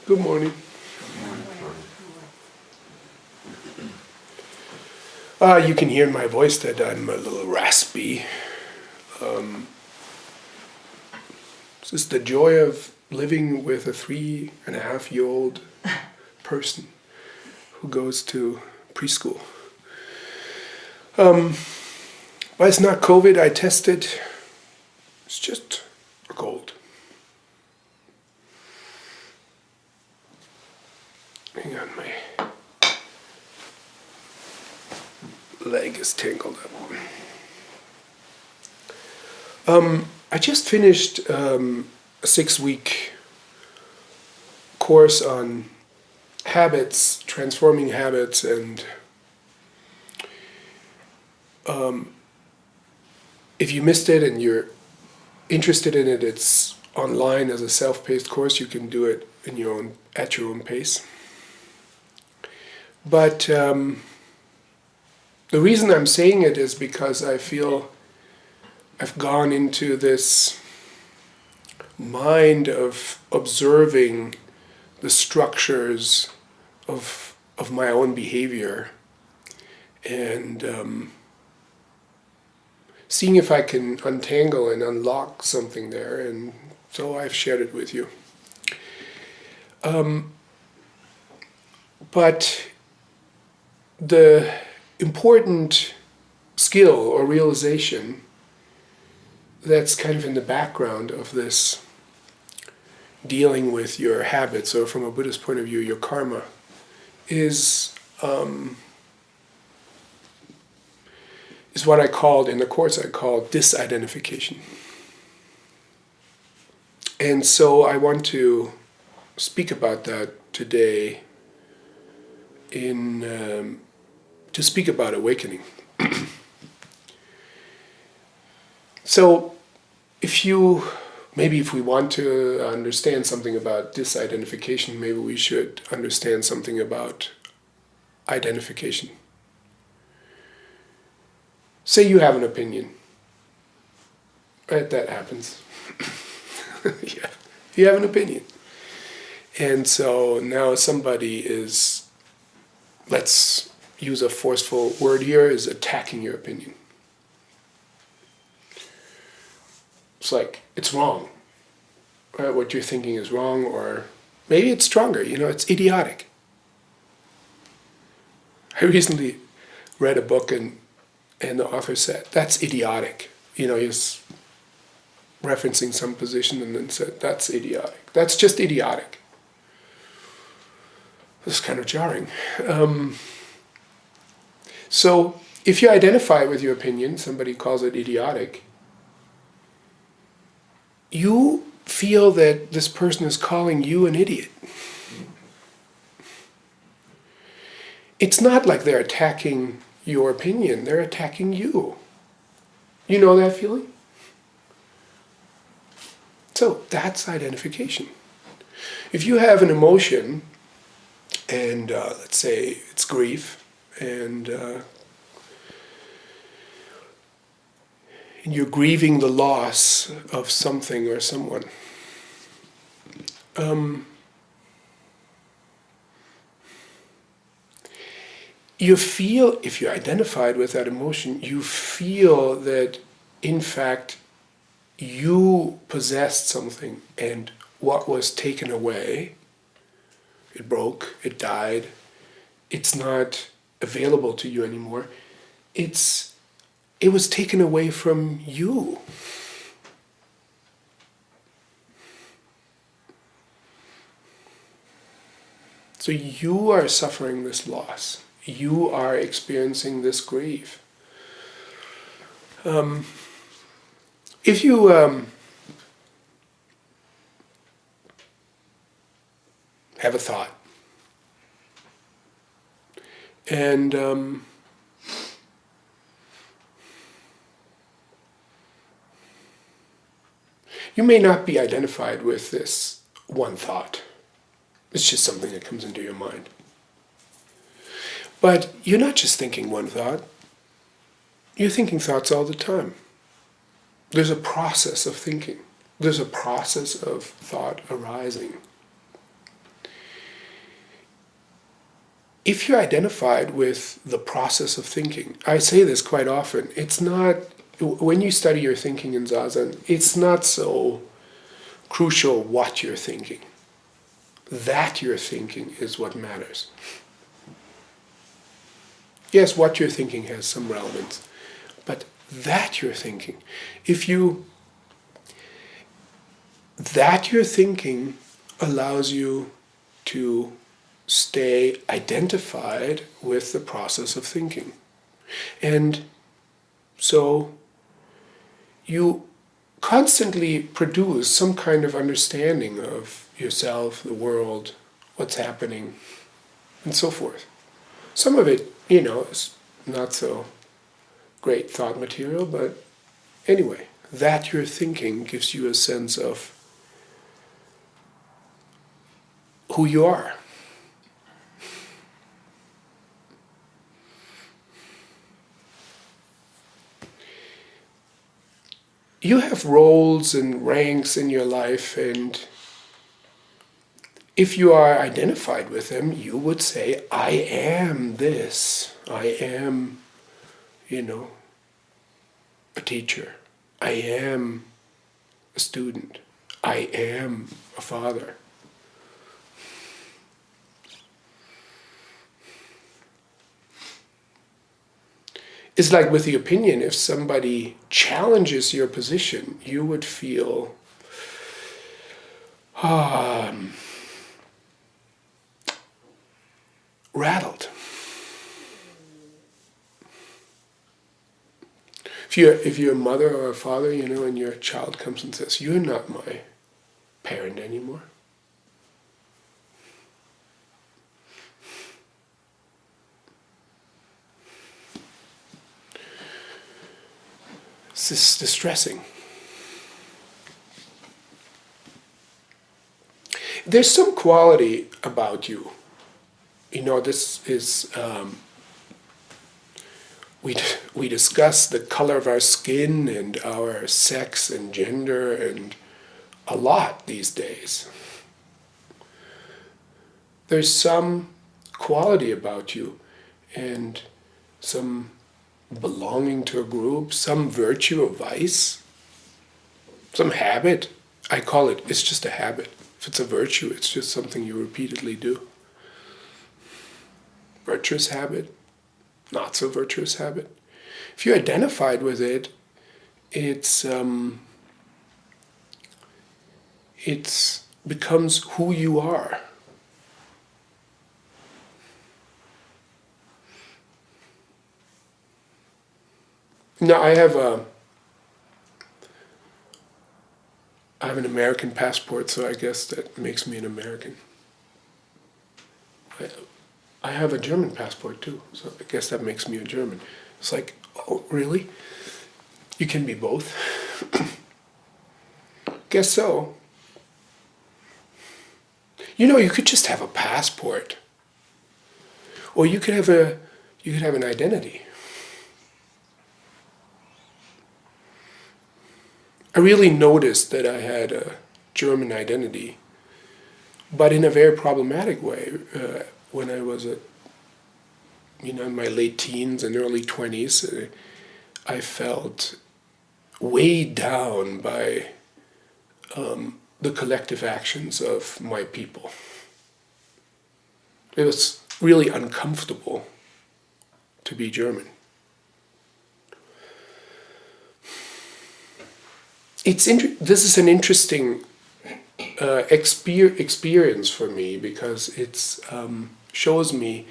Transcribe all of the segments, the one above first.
Good morning. You can hear in my voice that I'm a little raspy. This is the joy of living with a 3.5-year-old person who goes to preschool. But it's not COVID, I tested. It's just a cold. Hang on, my leg is tangled up. I just finished a 6-week course on habits, transforming habits, and if you missed it and you're interested in it, it's online as a self-paced course. You can do it at your own pace. But the reason I'm saying it is because I feel I've gone into this mind of observing the structures of my own behavior and seeing if I can untangle and unlock something there, and so I've shared it with you. But the important skill or realization that's kind of in the background of this dealing with your habits, or from a Buddhist point of view, your karma, is what I called, in the course I called disidentification. And so I want to speak about that today to speak about awakening. So if we want to understand something about disidentification, maybe we should understand something about identification. Say you have an opinion. Right, that happens. Yeah, you have an opinion. And so now somebody is, let's use a forceful word here, is attacking your opinion. It's like, it's wrong. Right? What you're thinking is wrong, or maybe it's stronger, it's idiotic. I recently read a book and the author said, that's idiotic. He's referencing some position and then said, that's idiotic. That's just idiotic. It's kind of jarring. So if you identify with your opinion, somebody calls it idiotic, you feel that this person is calling you an idiot. It's not like they're attacking your opinion, they're attacking you. You know that feeling? So that's identification. If you have an emotion, and let's say it's grief, and you're grieving the loss of something or someone, you feel, if you're identified with that emotion, you feel that, in fact, you possessed something, and what was taken away, it broke, it died, it's not available to you anymore, it was taken away from you. So you are suffering this loss. You are experiencing this grief. If you have a thought, and you may not be identified with this one thought. It's just something that comes into your mind. But you're not just thinking one thought. You're thinking thoughts all the time. There's a process of thinking. There's a process of thought arising. if you're identified with the process of thinking, I say this quite often, it's not, when you study your thinking in Zazen, it's not so crucial what you're thinking. That you're thinking is what matters. Yes, what you're thinking has some relevance, but that you're thinking, that you're thinking allows you to stay identified with the process of thinking. And so you constantly produce some kind of understanding of yourself, the world, what's happening, and so forth. Some of it, is not so great thought material, but anyway, that you're thinking gives you a sense of who you are. You have roles and ranks in your life, and if you are identified with them, you would say, I am this. I am, a teacher. I am a student. I am a father. It's like with the opinion, if somebody challenges your position, you would feel rattled. If you're a mother or a father, and your child comes and says, you're not my parent anymore. This is distressing. There's some quality about you. This is, we discuss the color of our skin and our sex and gender and a lot these days. There's some quality about you and some belonging to a group, some virtue or vice, some habit. I call it's just a habit. If it's a virtue, it's just something you repeatedly do. Virtuous habit, not so virtuous habit. If you're identified with it, it becomes who you are. Now I have an American passport, so I guess that makes me an American. I have a German passport too, so I guess that makes me a German. It's like, oh, really? You can be both? Guess so. You could just have a passport, or you could have an identity. I really noticed that I had a German identity, but in a very problematic way. When I was in my late teens and early 20s, I felt weighed down by the collective actions of my people. It was really uncomfortable to be German. This is an interesting experience for me because it shows me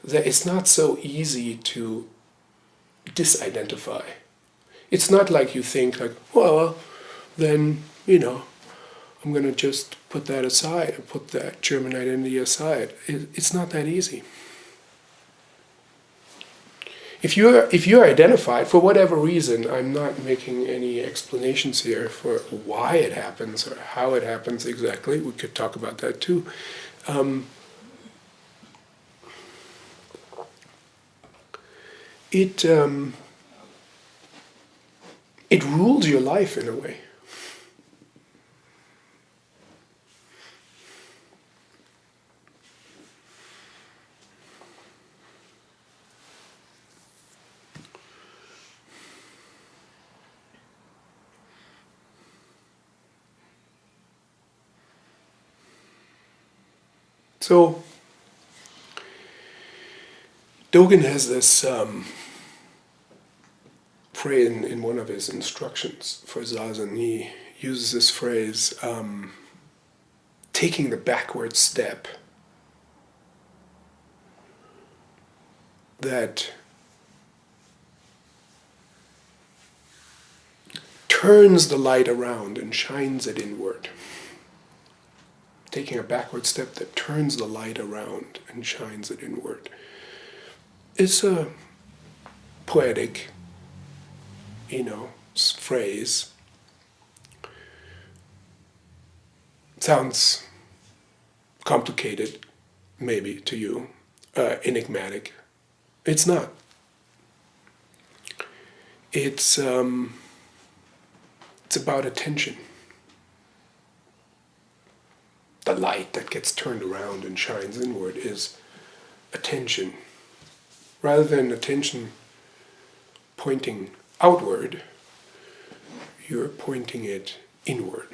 that it's not so easy to disidentify. It's not like you think like, well, then, I'm going to just put that aside and put that German identity aside. It's not that easy. If you're identified, for whatever reason, I'm not making any explanations here for why it happens or how it happens exactly. We could talk about that too. It rules your life in a way. So Dogen has this phrase in one of his instructions for Zazen. He uses this phrase, taking the backward step, that turns the light around and shines it inward. Taking a backward step that turns the light around and shines it inward. It's a poetic, phrase. Sounds complicated, maybe, to you, enigmatic. It's not. It's about attention. The light that gets turned around and shines inward is attention. Rather than attention pointing outward, you're pointing it inward.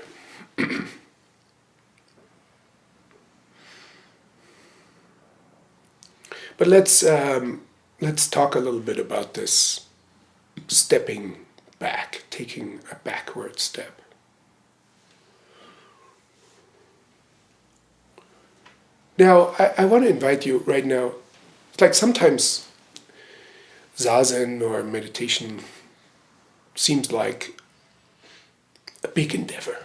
But let's talk a little bit about this stepping back, taking a backward step. Now, I want to invite you right now. It's like sometimes Zazen or meditation seems like a big endeavor.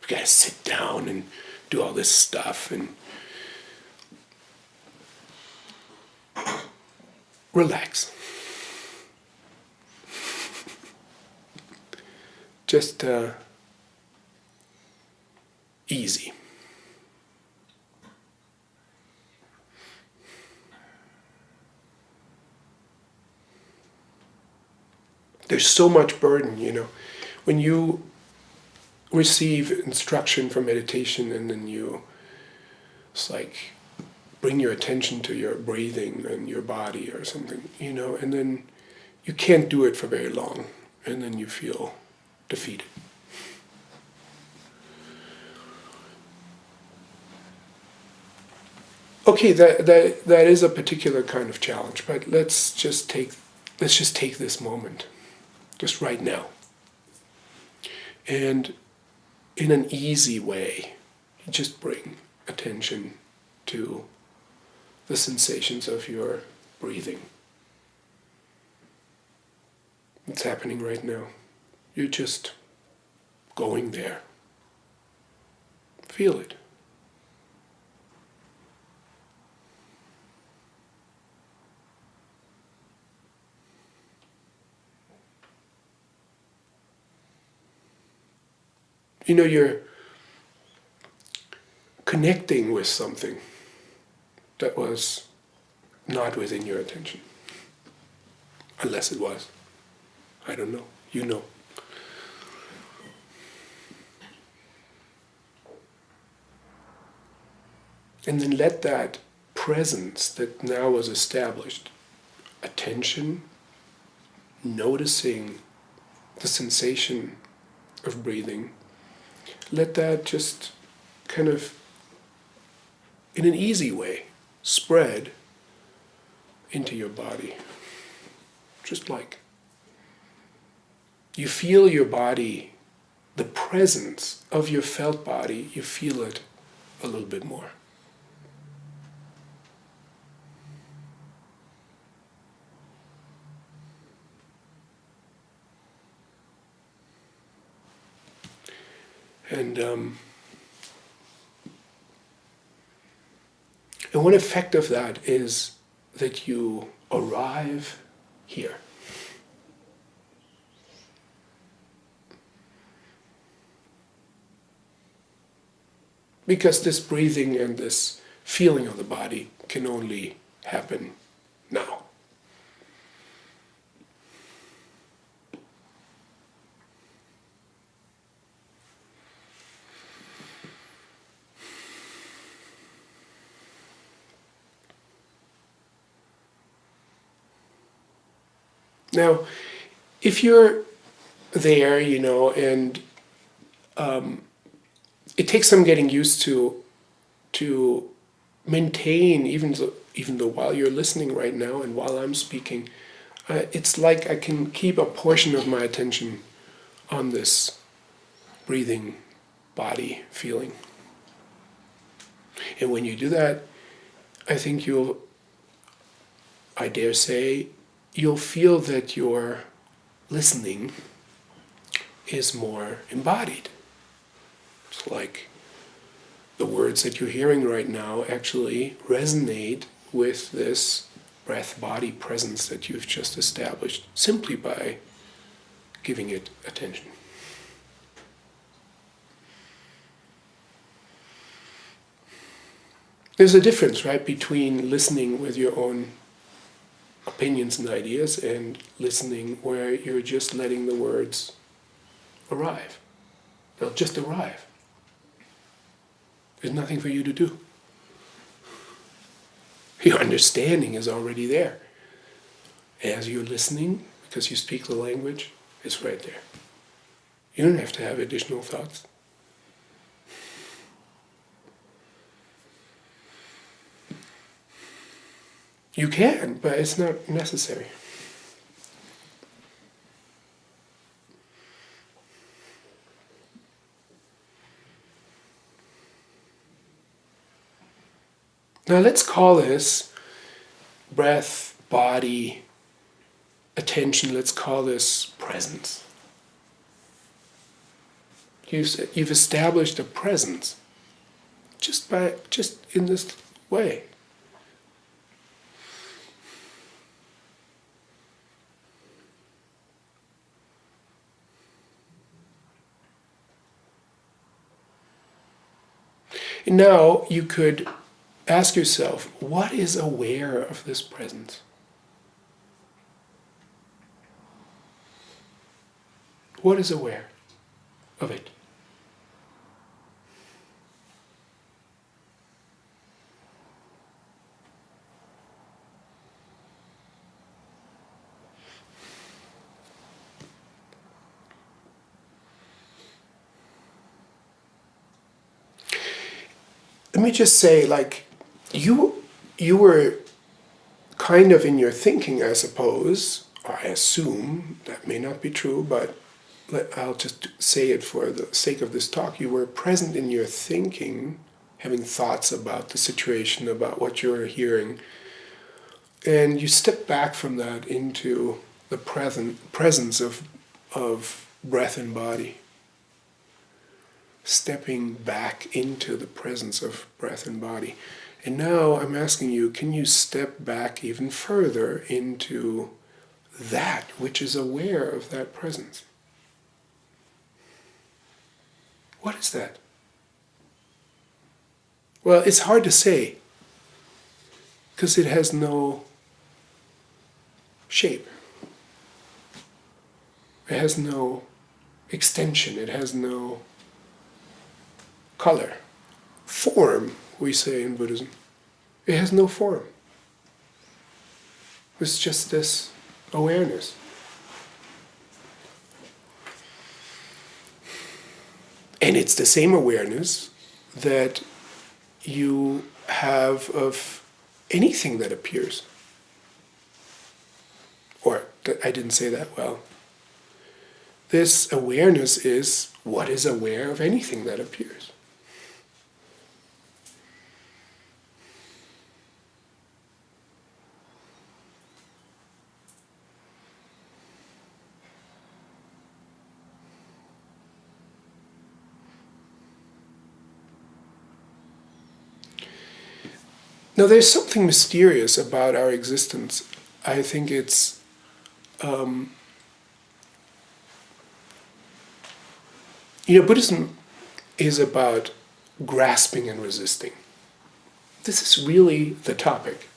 You gotta sit down and do all this stuff and relax. Just easy. There's so much burden, When you receive instruction for meditation and then it's like bring your attention to your breathing and your body or something, and then you can't do it for very long, and then you feel defeated. Okay, that is a particular kind of challenge, but let's just take this moment, just right now, and in an easy way, just bring attention to the sensations of your breathing. It's happening right now. You're just going there. Feel it. You're connecting with something that was not within your attention. Unless it was. I don't know. You know. And then let that presence that now was established, attention, noticing the sensation of breathing, let that just kind of, in an easy way, spread into your body. Just like you feel your body, the presence of your felt body, you feel it a little bit more. And one effect of that is that you arrive here. Because this breathing and this feeling of the body can only happen now. Now, if you're there, and it takes some getting used to to maintain, even though while you're listening right now and while I'm speaking, it's like I can keep a portion of my attention on this breathing, body, feeling. And when you do that, I think I dare say, you'll feel that your listening is more embodied. It's like the words that you're hearing right now actually resonate with this breath-body presence that you've just established simply by giving it attention. There's a difference, right, between listening with your own opinions and ideas and listening where you're just letting the words arrive. They'll just arrive. There's nothing for you to do. Your understanding is already there. As you're listening, because you speak the language, it's right there. You don't have to have additional thoughts. You can, but it's not necessary. Now let's call this breath, body, attention, let's call this presence. You've established a presence just in this way. And now you could ask yourself, what is aware of this presence? What is aware of it? Let me just say, you were kind of in your thinking, I suppose, or I assume, that may not be true, but I'll just say it for the sake of this talk. You were present in your thinking, having thoughts about the situation, about what you're hearing, and you step back from that into the presence of breath and body. Stepping back into the presence of breath and body. And now I'm asking you, can you step back even further into that which is aware of that presence? What is that? Well, it's hard to say, because it has no shape. It has no extension. It has no color. Form, we say in Buddhism. It has no form. It's just this awareness. And it's the same awareness that you have of anything that appears. Or, I didn't say that well. This awareness is what is aware of anything that appears. Now, there's something mysterious about our existence. I think it's Buddhism is about grasping and resisting. This is really the topic.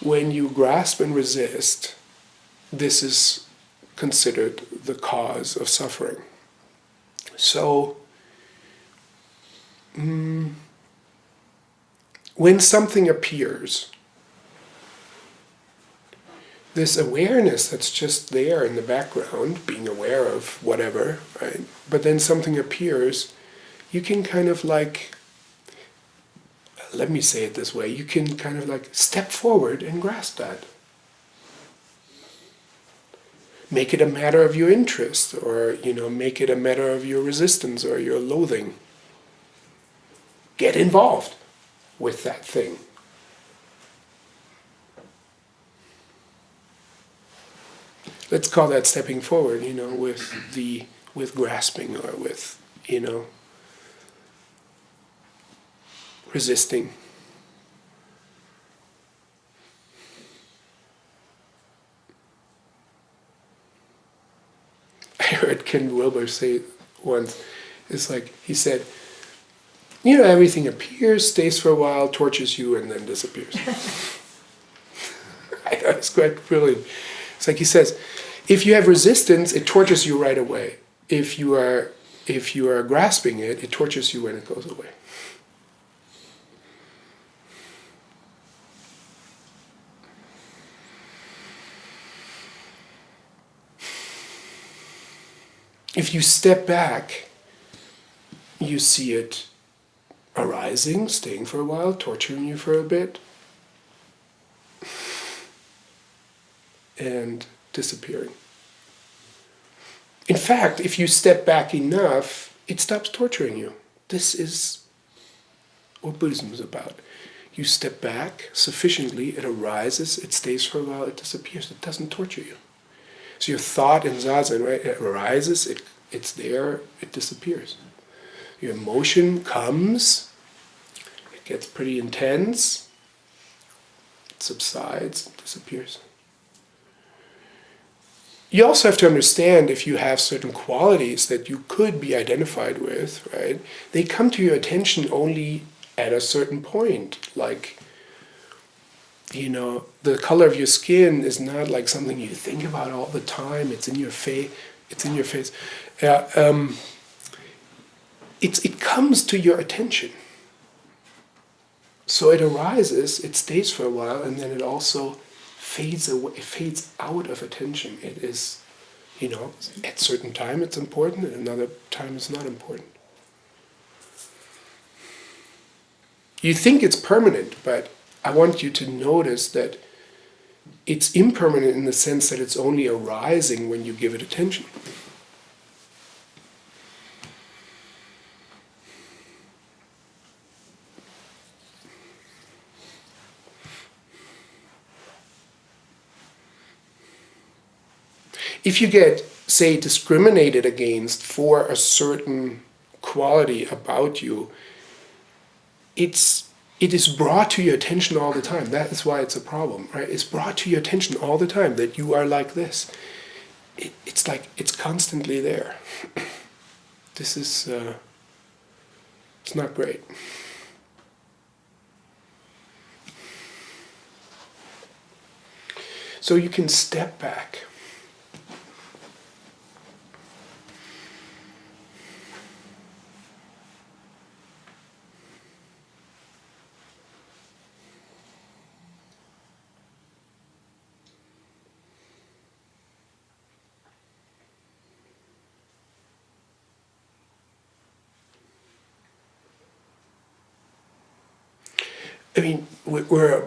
When you grasp and resist, this is considered the cause of suffering. So, when something appears, this awareness that's just there in the background, being aware of whatever, right? But then something appears, you can kind of let me say it this way, you can kind of like step forward and grasp that. Make it a matter of your interest, or make it a matter of your resistance or your loathing. Get involved with that thing. Let's call that stepping forward, with grasping, or with, resisting. I heard Ken Wilber say once, it's like, he said, everything appears, stays for a while, tortures you, and then disappears. I thought it's quite brilliant. It's like he says, if you have resistance, it tortures you right away. If you are grasping it, it tortures you when it goes away. If you step back, you see it arising, staying for a while, torturing you for a bit, and disappearing. In fact, if you step back enough, it stops torturing you. This is what Buddhism is about. You step back sufficiently, it arises, it stays for a while, it disappears. It doesn't torture you. So your thought in Zazen, right? It arises, it's there, it disappears. Your emotion comes, it gets pretty intense, it subsides, it disappears. You also have to understand, if you have certain qualities that you could be identified with, right? They come to your attention only at a certain point. Like, the color of your skin is not like something you think about all the time. It's in your face. It's in your face. It comes to your attention. So it arises, it stays for a while, and then it also fades away. It fades out of attention. It is, at certain time it's important, and another time it's not important. You think it's permanent, but I want you to notice that it's impermanent in the sense that it's only arising when you give it attention. If you get, say, discriminated against for a certain quality about you, it is brought to your attention all the time. That is why it's a problem, right? It's brought to your attention all the time that you are like this. It's like it's constantly there. This is, it's not great. So you can step back. I mean, we're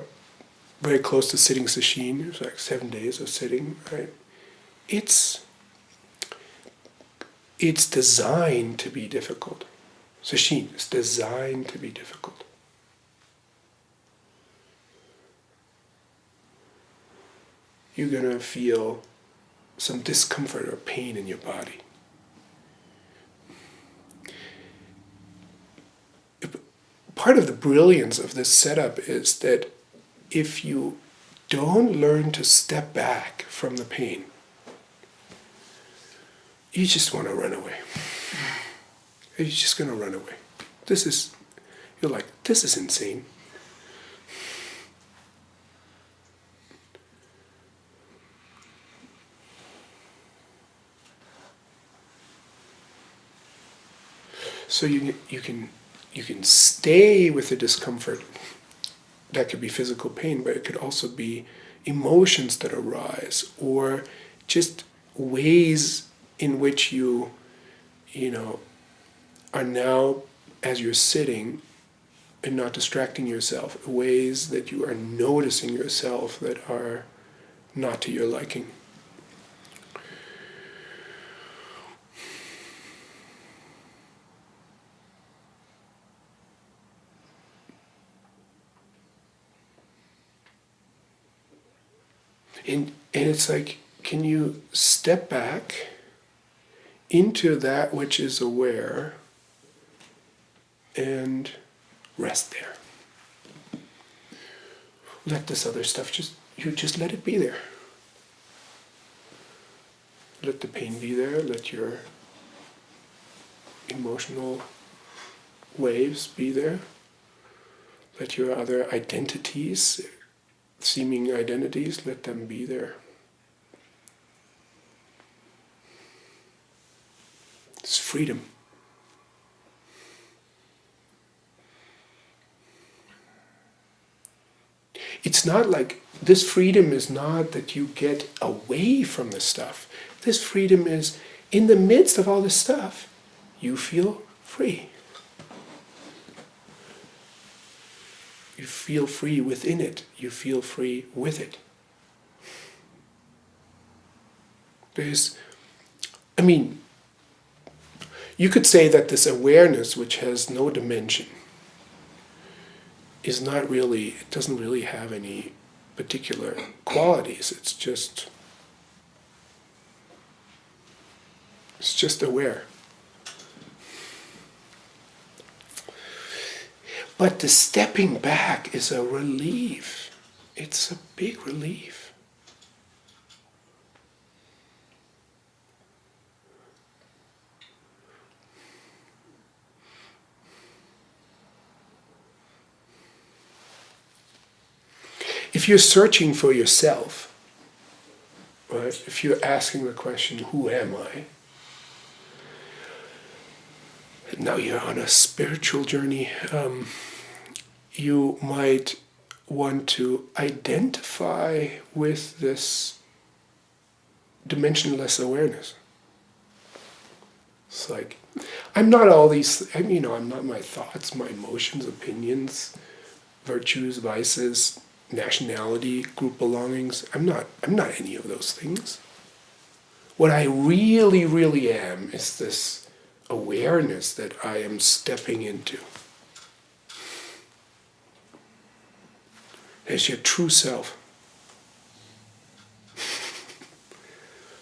very close to sitting sesshin. It's like 7 days of sitting, right? It's designed to be difficult. Sesshin is designed to be difficult. You're going to feel some discomfort or pain in your body. Part of the brilliance of this setup is that if you don't learn to step back from the pain, you just want to run away. You're just going to run away. You're like, this is insane. So you can stay with the discomfort. That could be physical pain, but it could also be emotions that arise, or just ways in which you are now, as you're sitting, and not distracting yourself, ways that you are noticing yourself that are not to your liking. And it's like, can you step back into that which is aware and rest there? Let this other stuff just let it be there. Let the pain be there, let your emotional waves be there. Let your other identities, seeming identities, let them be there. It's freedom. It's not like, this freedom is not that you get away from the stuff. This freedom is, in the midst of all this stuff, you feel free. You feel free within it. You feel free with it. You could say that this awareness, which has no dimension, is not really, it doesn't really have any particular qualities. It's just aware. But the stepping back is a relief. It's a big relief. If you're searching for yourself, right? If you're asking the question, who am I? And now you're on a spiritual journey, you might want to identify with this dimensionless awareness. It's like, I'm not all these, I'm not my thoughts, my emotions, opinions, virtues, vices, nationality, group belongings. I'm not any of those things. What I really, really am is this awareness that I am stepping into. As your true self.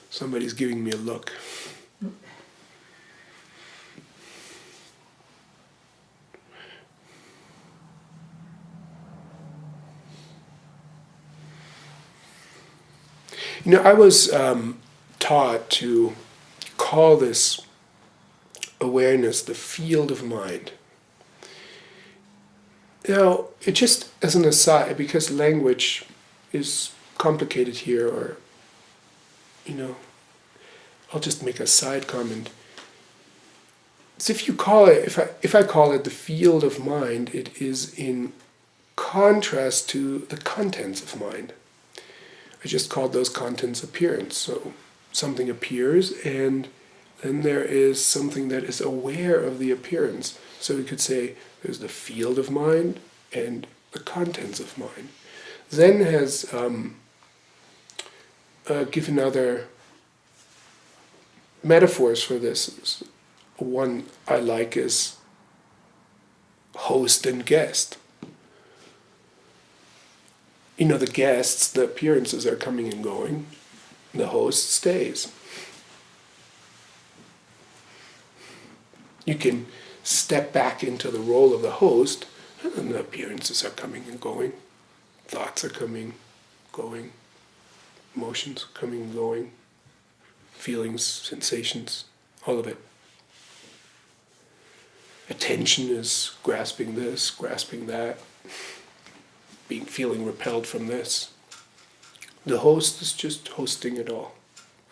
Somebody's giving me a look. I was taught to call this awareness the field of mind. Now, it just as an aside, because language is complicated here, or, I'll just make a side comment. So if you call it, if I call it the field of mind, it is in contrast to the contents of mind. I just called those contents appearance. So something appears, and then there is something that is aware of the appearance. So we could say there's the field of mind and the contents of mind. Zen has given other metaphors for this. One I like is host and guest. The guests, the appearances are coming and going. The host stays. You can step back into the role of the host, and the appearances are coming and going. Thoughts are coming, going. Emotions coming and going. Feelings, sensations, all of it. Attention is grasping this, grasping that. Feeling repelled from this. The host is just hosting it all.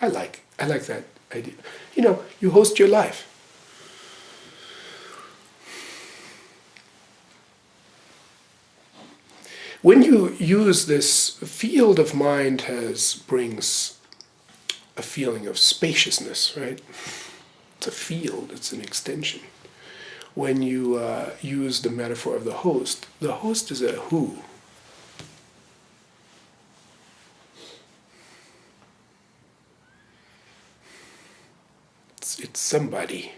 I like that idea. You host your life. When you use this, field of mind brings a feeling of spaciousness, right? It's a field, it's an extension. when you use the metaphor of the host is a who. It's somebody.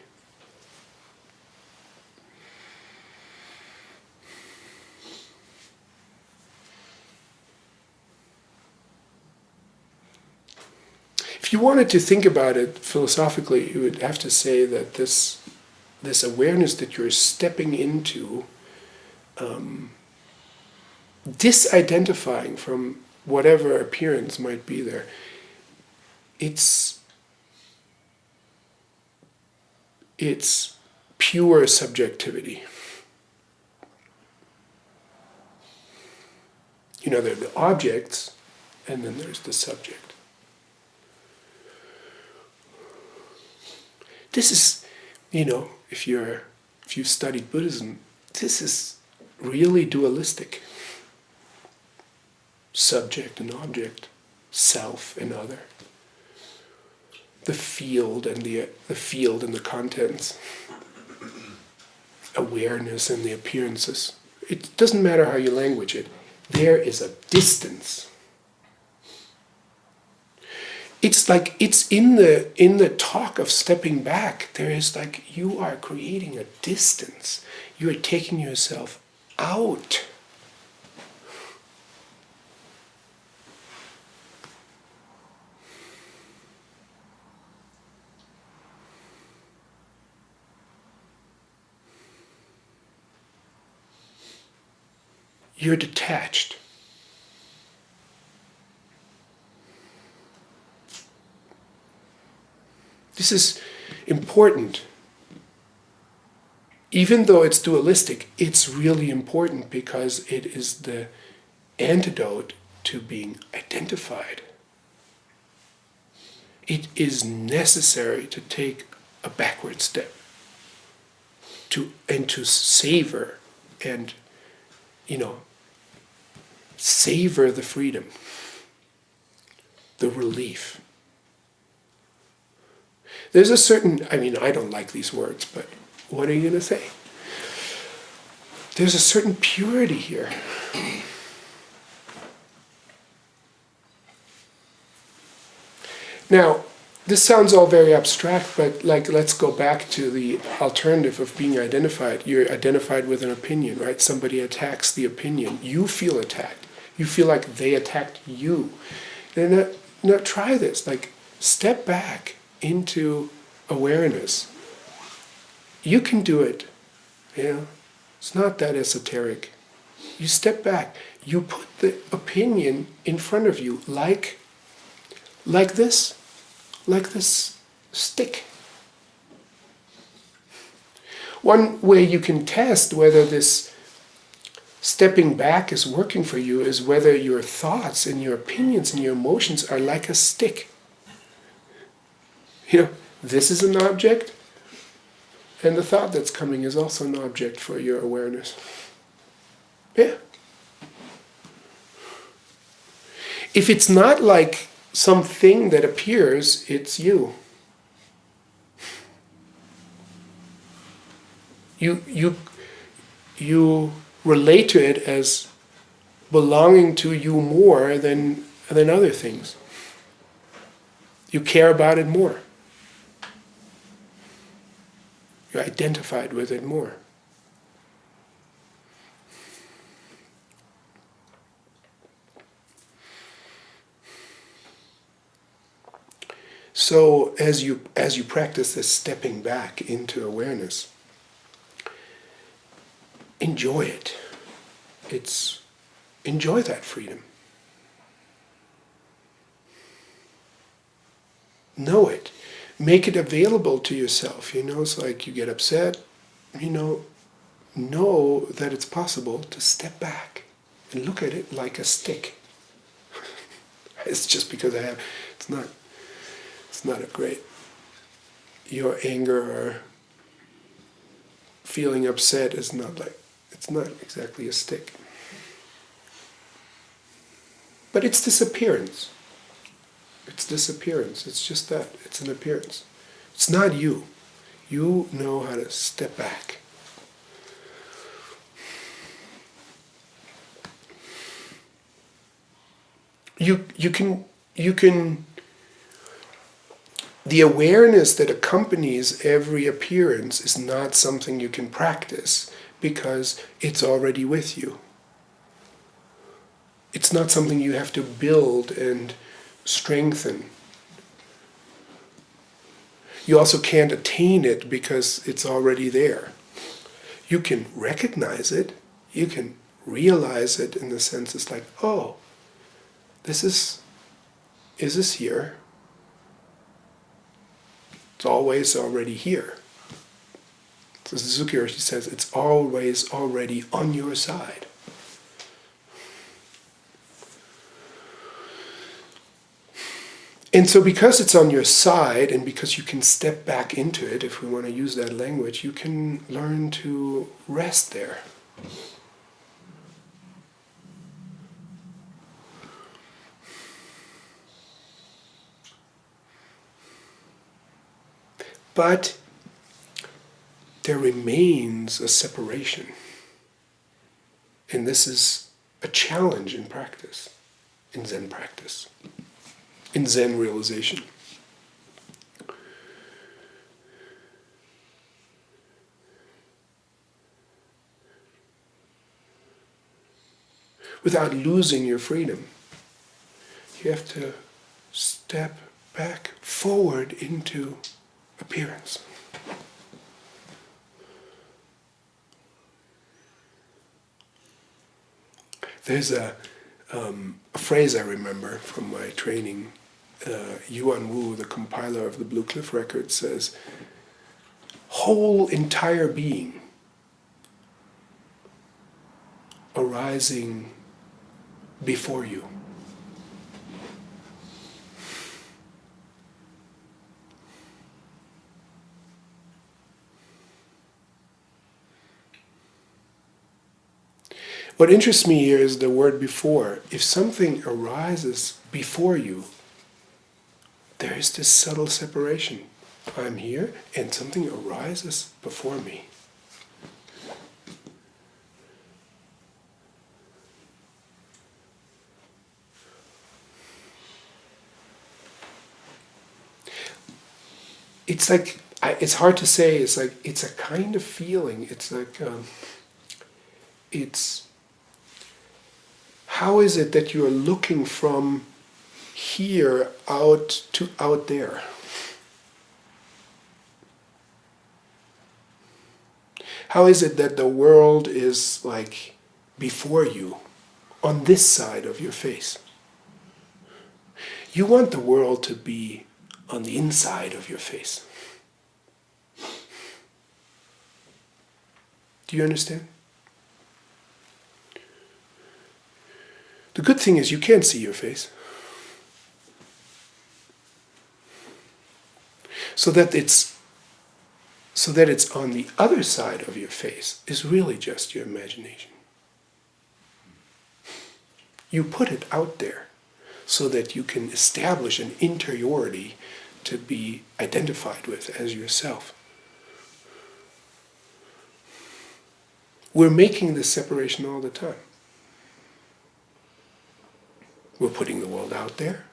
If you wanted to think about it philosophically, you would have to say that this awareness that you're stepping into, disidentifying from whatever appearance might be there, it's pure subjectivity. You know, there are the objects, and then there's the subject. This is, you know, if you've studied Buddhism, this is really dualistic. Subject and object, self and other. The field and the contents. Awareness and the appearances. It doesn't matter how you language it. There is a distance. It's like it's in the talk of stepping back. There is like you are creating a distance. You are taking yourself out. You're detached. This is important. Even though it's dualistic, it's really important because it is the antidote to being identified. It is necessary to take a backward step, to savor and, savor the freedom, the relief. There's a certain, I don't like these words, but what are you going to say? There's a certain purity here. Now, this sounds all very abstract, but let's go back to the alternative of being identified. You're identified with an opinion, right? Somebody attacks the opinion. You feel attacked. You feel like they attacked you. Then try this. Step back into awareness. You can do it. It's not that esoteric. You step back. You put the opinion in front of you like this stick. One way you can test whether this stepping back is working for you is whether your thoughts and your opinions and your emotions are like a stick. This is an object, and the thought that's coming is also an object for your awareness. Yeah. If it's not like something that appears, it's you. You relate to it as belonging to you more than other things. You care about it more. You're identified with it more. So as you practice this stepping back into awareness, enjoy it. Enjoy that freedom. Know it. Make it available to yourself. It's like you get upset. Know that it's possible to step back and look at it like a stick. It's just because it's not a great. Your anger or feeling upset is it's not exactly a stick. But it's this appearance. It's disappearance. It's just that. It's an appearance. It's not you. You know how to step back you can the awareness that accompanies every appearance is not something you can practice because it's already with you. It's not something you have to build and strengthen. You also can't attain it because it's already there. You can recognize it, you can realize it in the sense it's like, oh, is this here? It's always already here. So Suzuki Roshi says it's always already on your side. And so because it's on your side and because you can step back into it, if we want to use that language, you can learn to rest there. But there remains a separation. And this is a challenge in practice, in Zen practice, in Zen realization. Without losing your freedom, you have to step back forward into appearance. There's a phrase I remember from my training. Yuan Wu, the compiler of the Blue Cliff Record, says, whole entire being arising before you. What interests me here is the word before. If something arises before you, there is this subtle separation. I'm here and something arises before me. It's like, it's hard to say, it's like, it's a kind of feeling. It's like, how is it that you are looking from here out to out there? How is it that the world is like before you, on this side of your face? You want the world to be on the inside of your face. Do you understand? The good thing is you can't see your face. So that it's on the other side of your face is really just your imagination. You put it out there so that you can establish an interiority to be identified with as yourself. We're making this separation all the time. We're putting the world out there,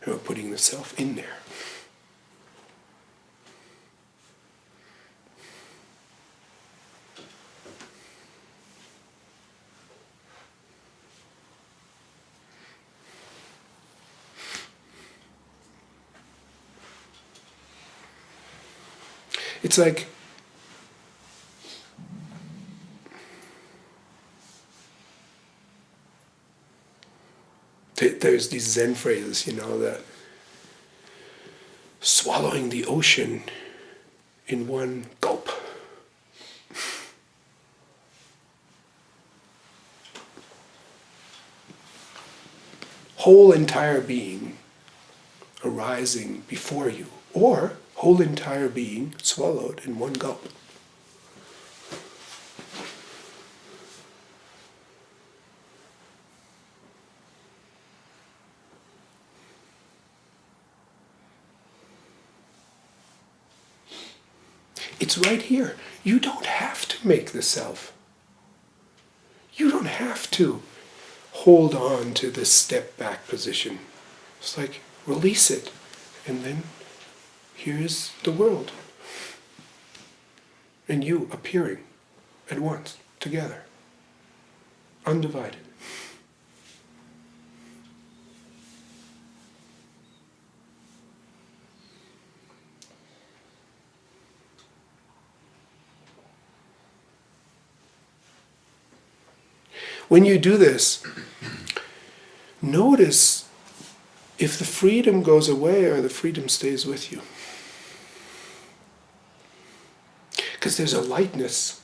and we're putting the self in there. It's like there's these Zen phrases, that swallowing the ocean in one gulp. Whole entire being arising before you, or whole entire being swallowed in one gulp. It's right here. You don't have to make the self. You don't have to hold on to this step back position. It's like, release it, and then here's the world. And you appearing at once, together, undivided. When you do this, notice if the freedom goes away or the freedom stays with you. Because there's a lightness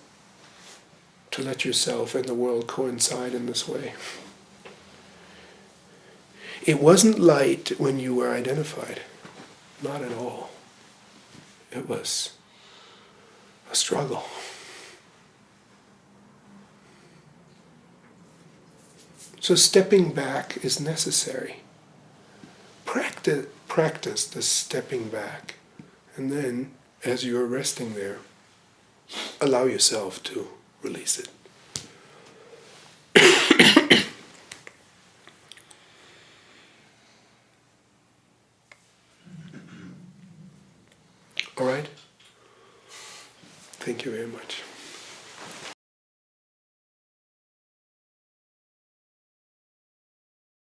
to let yourself and the world coincide in this way. It wasn't light when you were identified. Not at all. It was a struggle. So stepping back is necessary. Practice the stepping back. And then, as you're resting there, allow yourself to release it. All right? Thank you very much.